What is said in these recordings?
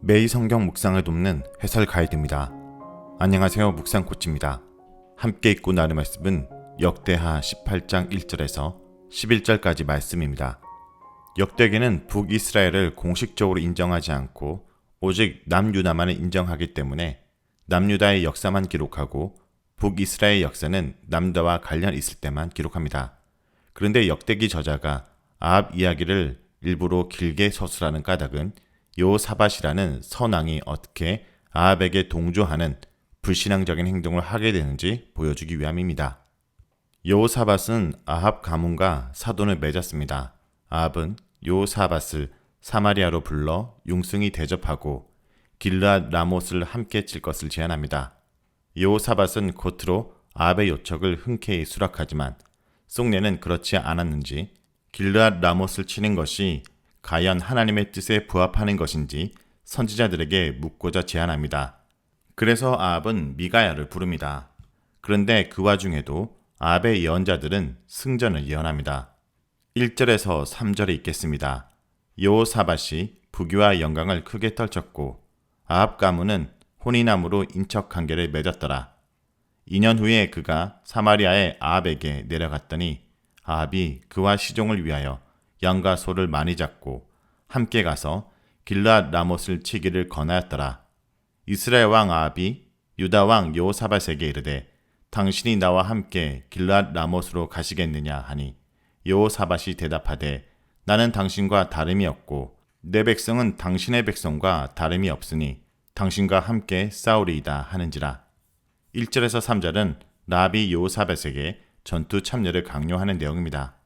매일 성경 묵상을 돕는 해설 가이드입니다. 안녕하세요. 묵상코치입니다. 함께 읽고 나눌 말씀은 역대하 18장 1절에서 11절까지 말씀입니다. 역대기는 북이스라엘을 공식적으로 인정하지 않고 오직 남유다만을 인정하기 때문에 남유다의 역사만 기록하고 북이스라엘 역사는 남유다와 관련 있을 때만 기록합니다. 그런데 역대기 저자가 아합 이야기를 일부러 길게 서술하는 까닭은 여호사밧이라는 선왕이 어떻게 아합에게 동조하는 불신앙적인 행동을 하게 되는지 보여주기 위함입니다. 여호사밧은 아합 가문과 사돈을 맺었습니다. 아합은 여호사밧을 사마리아로 불러 융승이 대접하고 길르앗 라못을 함께 칠 것을 제안합니다. 여호사밧은 겉으로 아합의 요청을 흔쾌히 수락하지만 속내는 그렇지 않았는지 길르앗 라못을 치는 것이 과연 하나님의 뜻에 부합하는 것인지 선지자들에게 묻고자 제안합니다. 그래서 아합은 미가야를 부릅니다. 그런데 그 와중에도 아합의 예언자들은 승전을 예언합니다. 1절에서 3절에 있겠습니다. 여호사밧이 부귀와 영광을 크게 떨쳤고 아합 가문은 혼인함으로 인척관계를 맺었더라. 2년 후에 그가 사마리아의 아합에게 내려갔더니 아합이 그와 시종을 위하여 양과 소를 많이 잡고 함께 가서 길르앗 라못을 치기를 권하였더라. 이스라엘 왕 아합이 유다 왕 여호사밧에게 이르되 당신이 나와 함께 길르앗 라못으로 가시겠느냐 하니 여호사밧이 대답하되 나는 당신과 다름이 없고 내 백성은 당신의 백성과 다름이 없으니 당신과 함께 싸우리이다 하는지라. 1절에서 3절은 라합이 여호사밧에게 전투 참여를 강요하는 내용입니다.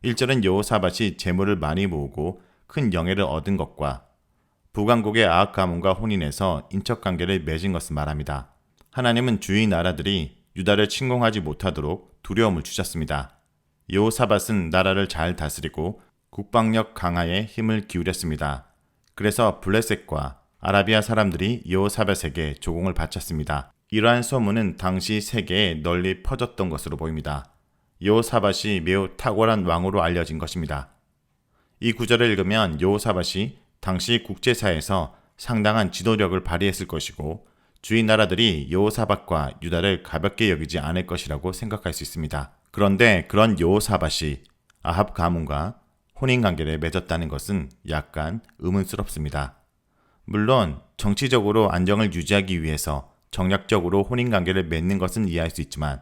1절은 여호사밧이 재물을 많이 모으고 큰 영예를 얻은 것과 북왕국의 아합 가문과 혼인해서 인척관계를 맺은 것을 말합니다. 하나님은 주위 나라들이 유다를 침공하지 못하도록 두려움을 주셨습니다. 여호사밧은 나라를 잘 다스리고 국방력 강화에 힘을 기울였습니다. 그래서 블레셋과 아라비아 사람들이 여호사밧에게 조공을 바쳤습니다. 이러한 소문은 당시 세계에 널리 퍼졌던 것으로 보입니다. 여호사밧이 매우 탁월한 왕으로 알려진 것입니다. 이 구절을 읽으면 여호사밧이 당시 국제사회에서 상당한 지도력을 발휘했을 것이고 주위 나라들이 여호사밧과 유다를 가볍게 여기지 않을 것이라고 생각할 수 있습니다. 그런데 그런 여호사밧이 아합 가문과 혼인관계를 맺었다는 것은 약간 의문스럽습니다. 물론 정치적으로 안정을 유지하기 위해서 정략적으로 혼인관계를 맺는 것은 이해할 수 있지만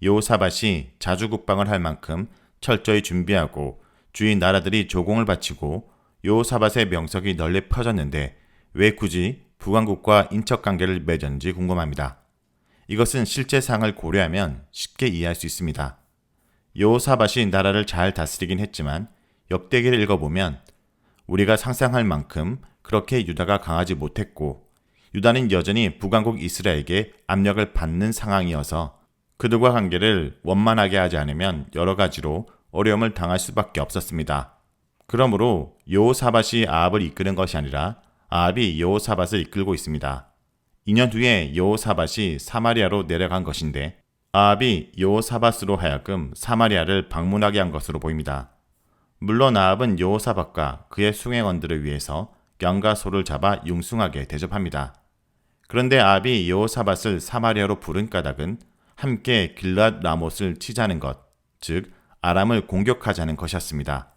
여호사밧이 자주 국방을 할 만큼 철저히 준비하고 주위 나라들이 조공을 바치고 여호사밧의 명성이 널리 퍼졌는데 왜 굳이 북왕국과 인척관계를 맺었는지 궁금합니다. 이것은 실제 상황을 고려하면 쉽게 이해할 수 있습니다. 여호사밧이 나라를 잘 다스리긴 했지만 역대기를 읽어보면 우리가 상상할 만큼 그렇게 유다가 강하지 못했고 유다는 여전히 북왕국 이스라엘에게 압력을 받는 상황이어서 그들과 관계를 원만하게 하지 않으면 여러 가지로 어려움을 당할 수밖에 없었습니다. 그러므로 여호사밧이 아합을 이끄는 것이 아니라 아합이 여호사밧을 이끌고 있습니다. 2년 후에 여호사밧이 사마리아로 내려간 것인데 아합이 여호사밧으로 하여금 사마리아를 방문하게 한 것으로 보입니다. 물론 아합은 여호사밧과 그의 숭행원들을 위해서 양과 소를 잡아 융숭하게 대접합니다. 그런데 아합이 여호사밧을 사마리아로 부른 까닭은 함께 길르앗 라못을 치자는 것, 즉 아람을 공격하자는 것이었습니다.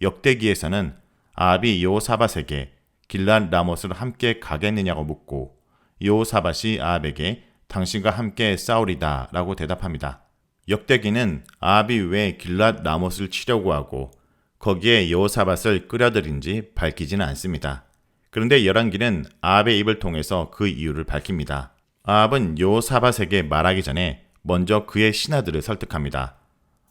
역대기에서는 아합이 여호사밧에게 길르앗 라못을 함께 가겠느냐고 묻고 여호사밧이 아합에게 당신과 함께 싸우리다 라고 대답합니다. 역대기는 아합이 왜 길르앗 라못을 치려고 하고 거기에 여호사밧을 끌어들인지 밝히지는 않습니다. 그런데 열왕기는 아합의 입을 통해서 그 이유를 밝힙니다. 아합은 여호사밧에게 말하기 전에 먼저 그의 신하들을 설득합니다.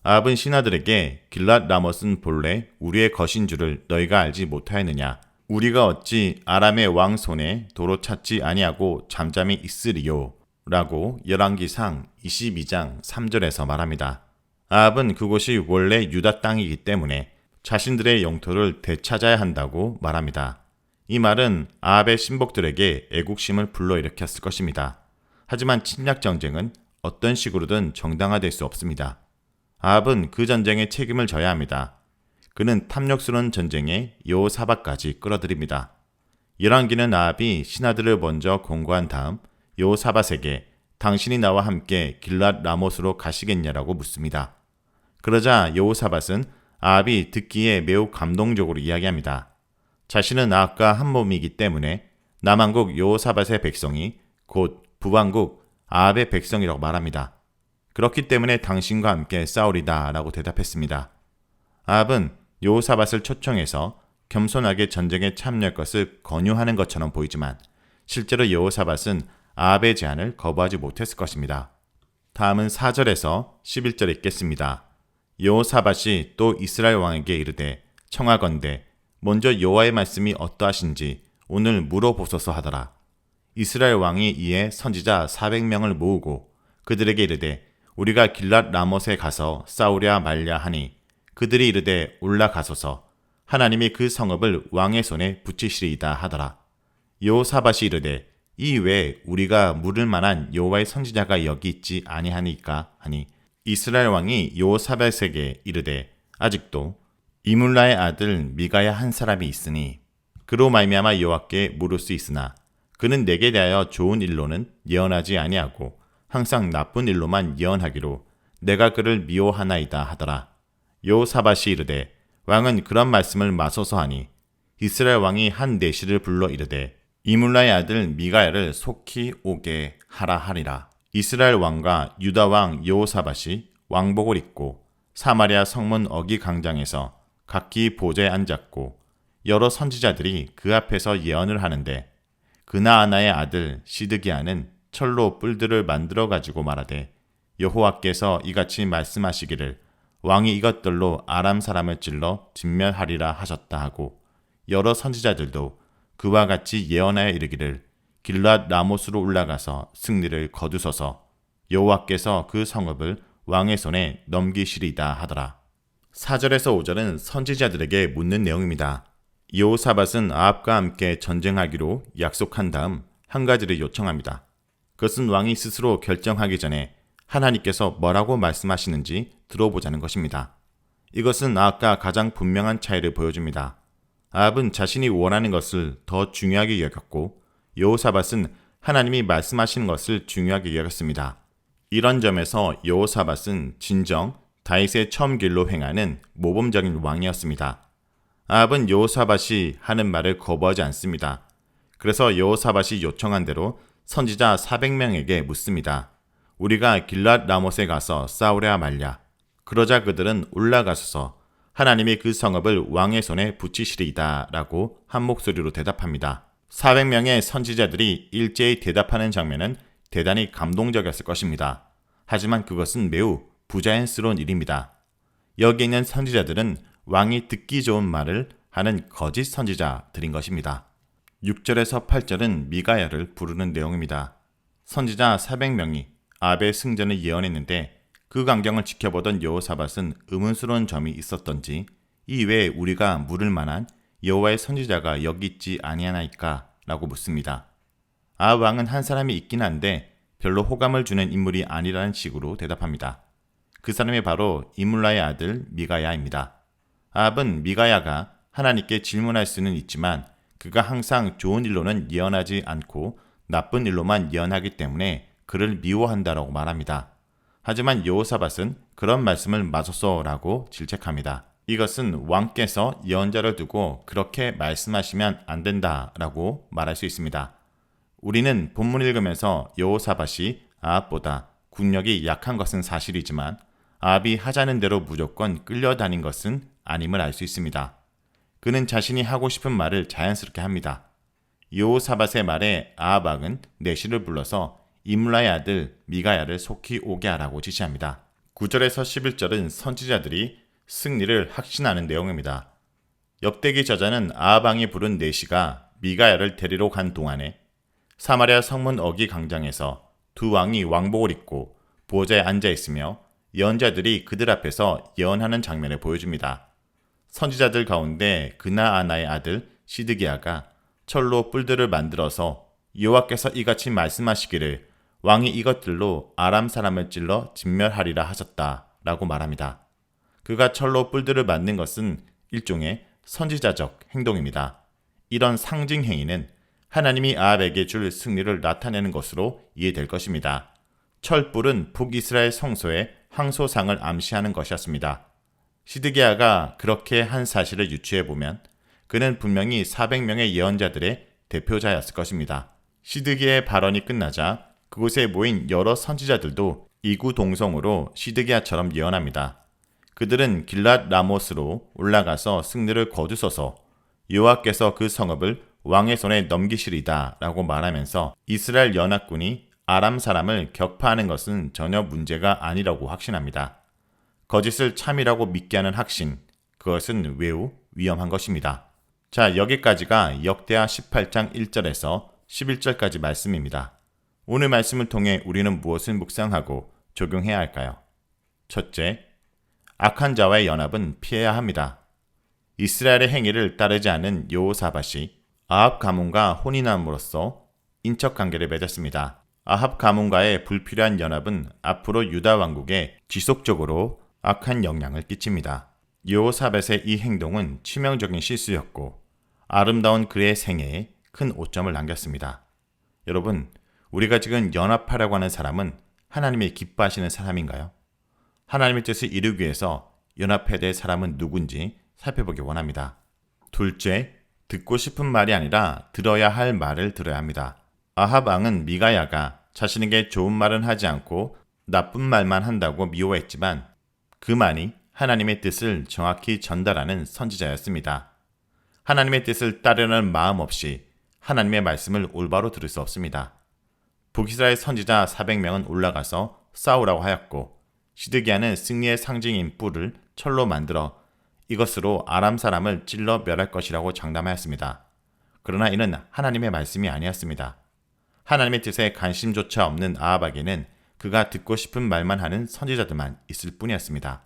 아합은 신하들에게 길르앗 라못은 본래 우리의 것인 줄을 너희가 알지 못하였느냐? 우리가 어찌 아람의 왕 손에 도로 찾지 아니하고 잠잠히 있으리요? 라고 열왕기상 22장 3절에서 말합니다. 아합은 그곳이 원래 유다 땅이기 때문에 자신들의 영토를 되찾아야 한다고 말합니다. 이 말은 아합의 신복들에게 애국심을 불러일으켰을 것입니다. 하지만 침략 전쟁은 어떤 식으로든 정당화될 수 없습니다. 아합은 그 전쟁에 책임을 져야 합니다. 그는 탐욕스러운 전쟁에 여호사밧까지 끌어들입니다. 열왕기는 아합이 신하들을 먼저 공고한 다음 여호사밧에게 당신이 나와 함께 길랏 라못으로 가시겠냐라고 묻습니다. 그러자 여호사밧은 아합이 듣기에 매우 감동적으로 이야기합니다. 자신은 아합과 한 몸이기 때문에 남왕국 여호사밧의 백성이 곧 북왕국 아합의 백성이라고 말합니다. 그렇기 때문에 당신과 함께 싸우리다 라고 대답했습니다. 아합은 여호사밧을 초청해서 겸손하게 전쟁에 참여할 것을 권유하는 것처럼 보이지만 실제로 여호사밧은 아합의 제안을 거부하지 못했을 것입니다. 다음은 4절에서 11절에 있겠습니다. 여호사밧이 또 이스라엘 왕에게 이르되 청하건대 먼저 여호와의 말씀이 어떠하신지 오늘 물어보소서 하더라. 이스라엘 왕이 이에 선지자 400명을 모으고 그들에게 이르되 우리가 길랏 라못에 가서 싸우랴 말랴 하니 그들이 이르되 올라가소서 하나님이 그 성읍을 왕의 손에 붙이시리이다 하더라. 여호사밧이 이르되 이 외에 우리가 물을 만한 여호와의 선지자가 여기 있지 아니하니까 하니 이스라엘 왕이 여호사밧에게 이르되 아직도 이물라의 아들 미가야 한 사람이 있으니 그로 말미암아 여호와께 물을 수 있으나 그는 내게 대하여 좋은 일로는 예언하지 아니하고 항상 나쁜 일로만 예언하기로 내가 그를 미워하나이다 하더라. 여호사밧이 이르되 왕은 그런 말씀을 마소서 하니 이스라엘 왕이 한 내시를 불러 이르되 이물라의 아들 미가야를 속히 오게 하라 하리라. 이스라엘 왕과 유다 왕 여호사밧이 왕복을 입고 사마리아 성문 어기 광장에서 각기 보좌에 앉았고 여러 선지자들이 그 앞에서 예언을 하는데 그나아나의 아들 시드기야는 철로 뿔들을 만들어 가지고 말하되 여호와께서 이같이 말씀하시기를 왕이 이것들로 아람 사람을 찔러 진멸하리라 하셨다 하고 여러 선지자들도 그와 같이 예언하여 이르기를 길랏 라못으로 올라가서 승리를 거두소서 여호와께서 그 성읍을 왕의 손에 넘기시리다 하더라. 4절에서 5절은 선지자들에게 묻는 내용입니다. 여호사밧은 아합과 함께 전쟁하기로 약속한 다음 한 가지를 요청합니다. 그것은 왕이 스스로 결정하기 전에 하나님께서 뭐라고 말씀하시는지 들어보자는 것입니다. 이것은 아합과 가장 분명한 차이를 보여줍니다. 아합은 자신이 원하는 것을 더 중요하게 여겼고 여호사밧은 하나님이 말씀하시는 것을 중요하게 여겼습니다. 이런 점에서 여호사밧은 진정 다윗의 처음 길로 행하는 모범적인 왕이었습니다. 아합은 여호사밧이 하는 말을 거부하지 않습니다. 그래서 여호사밧이 요청한 대로 선지자 400명에게 묻습니다. 우리가 길랏 라못에 가서 싸우랴 말랴. 그러자 그들은 올라가소서 하나님이 그 성읍을 왕의 손에 붙이시리이다 라고 한 목소리로 대답합니다. 400명의 선지자들이 일제히 대답하는 장면은 대단히 감동적이었을 것입니다. 하지만 그것은 매우 부자연스러운 일입니다. 여기 있는 선지자들은 왕이 듣기 좋은 말을 하는 거짓 선지자들인 것입니다. 6절에서 8절은 미가야를 부르는 내용입니다. 선지자 400명이 아합의 승전을 예언했는데 그 광경을 지켜보던 여호사밧은 의문스러운 점이 있었던지 이외에 우리가 물을 만한 여호와의 선지자가 여기 있지 아니하나이까 라고 묻습니다. 아합 왕은 한 사람이 있긴 한데 별로 호감을 주는 인물이 아니라는 식으로 대답합니다. 그 사람이 바로 이물라의 아들 미가야입니다. 아합은 미가야가 하나님께 질문할 수는 있지만 그가 항상 좋은 일로는 예언하지 않고 나쁜 일로만 예언하기 때문에 그를 미워한다라고 말합니다. 하지만 여호사밧은 그런 말씀을 마소서라고 질책합니다. 이것은 왕께서 예언자를 두고 그렇게 말씀하시면 안 된다라고 말할 수 있습니다. 우리는 본문을 읽으면서 여호사밧이 아합보다 국력이 약한 것은 사실이지만 아합이 하자는 대로 무조건 끌려다닌 것은 아님을 알 수 있습니다. 그는 자신이 하고 싶은 말을 자연스럽게 합니다. 여호사밧의 말에 아합 왕은 내시를 불러서 이물라의 아들 미가야를 속히 오게 하라고 지시합니다. 9절에서 11절은 선지자들이 승리를 확신하는 내용입니다. 역대기 저자는 아합 왕이 부른 내시가 미가야를 데리러 간 동안에 사마리아 성문 어기 광장에서 두 왕이 왕복을 입고 보좌에 앉아 있으며 예언자들이 그들 앞에서 예언하는 장면을 보여줍니다. 선지자들 가운데 그나아나의 아들 시드기야가 철로 뿔들을 만들어서 여호와께서 이같이 말씀하시기를 왕이 이것들로 아람 사람을 찔러 진멸하리라 하셨다 라고 말합니다. 그가 철로 뿔들을 만든 것은 일종의 선지자적 행동입니다. 이런 상징 행위는 하나님이 아합에게 줄 승리를 나타내는 것으로 이해될 것입니다. 철불은 북이스라엘 성소의 황소상을 암시하는 것이었습니다. 시드기야가 그렇게 한 사실을 유추해보면 그는 분명히 400명의 예언자들의 대표자였을 것입니다. 시드기야의 발언이 끝나자 그곳에 모인 여러 선지자들도 이구동성으로 시드기야처럼 예언합니다. 그들은 길랏 라모스로 올라가서 승리를 거두소서, 여호와께서 그 성읍을 왕의 손에 넘기시리다 라고 말하면서 이스라엘 연합군이 아람 사람을 격파하는 것은 전혀 문제가 아니라고 확신합니다. 거짓을 참이라고 믿게 하는 확신, 그것은 매우 위험한 것입니다. 자, 여기까지가 역대하 18장 1절에서 11절까지 말씀입니다. 오늘 말씀을 통해 우리는 무엇을 묵상하고 적용해야 할까요? 첫째, 악한 자와의 연합은 피해야 합니다. 이스라엘의 행위를 따르지 않은 여호사밧이 아합 가문과 혼인함으로써 인척 관계를 맺었습니다. 아합 가문과의 불필요한 연합은 앞으로 유다 왕국에 지속적으로 악한 영향을 끼칩니다. 여호사밧의 이 행동은 치명적인 실수였고 아름다운 그의 생애에 큰 오점을 남겼습니다. 여러분, 우리가 지금 연합하라고 하는 사람은 하나님이 기뻐하시는 사람인가요? 하나님의 뜻을 이루기 위해서 연합해야 될 사람은 누군지 살펴보기 원합니다. 둘째, 듣고 싶은 말이 아니라 들어야 할 말을 들어야 합니다. 아합 왕은 미가야가 자신에게 좋은 말은 하지 않고 나쁜 말만 한다고 미워했지만 그만이 하나님의 뜻을 정확히 전달하는 선지자였습니다. 하나님의 뜻을 따르는 마음 없이 하나님의 말씀을 올바로 들을 수 없습니다. 북이스라엘 선지자 400명은 올라가서 싸우라고 하였고 시드기야는 승리의 상징인 뿔을 철로 만들어 이것으로 아람 사람을 찔러 멸할 것이라고 장담하였습니다. 그러나 이는 하나님의 말씀이 아니었습니다. 하나님의 뜻에 관심조차 없는 아합에게는 그가 듣고 싶은 말만 하는 선지자들만 있을 뿐이었습니다.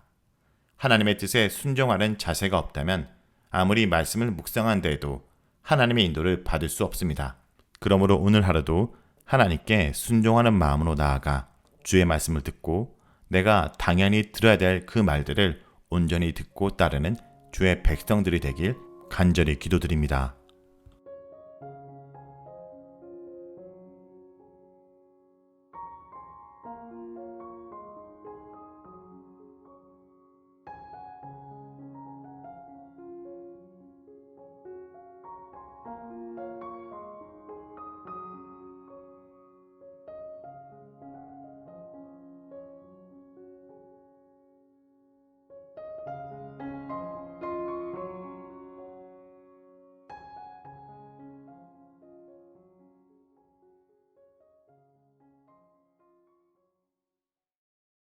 하나님의 뜻에 순종하는 자세가 없다면 아무리 말씀을 묵상한 데에도 하나님의 인도를 받을 수 없습니다. 그러므로 오늘 하루도 하나님께 순종하는 마음으로 나아가 주의 말씀을 듣고 내가 당연히 들어야 될 그 말들을 온전히 듣고 따르는 주의 백성들이 되길 간절히 기도드립니다.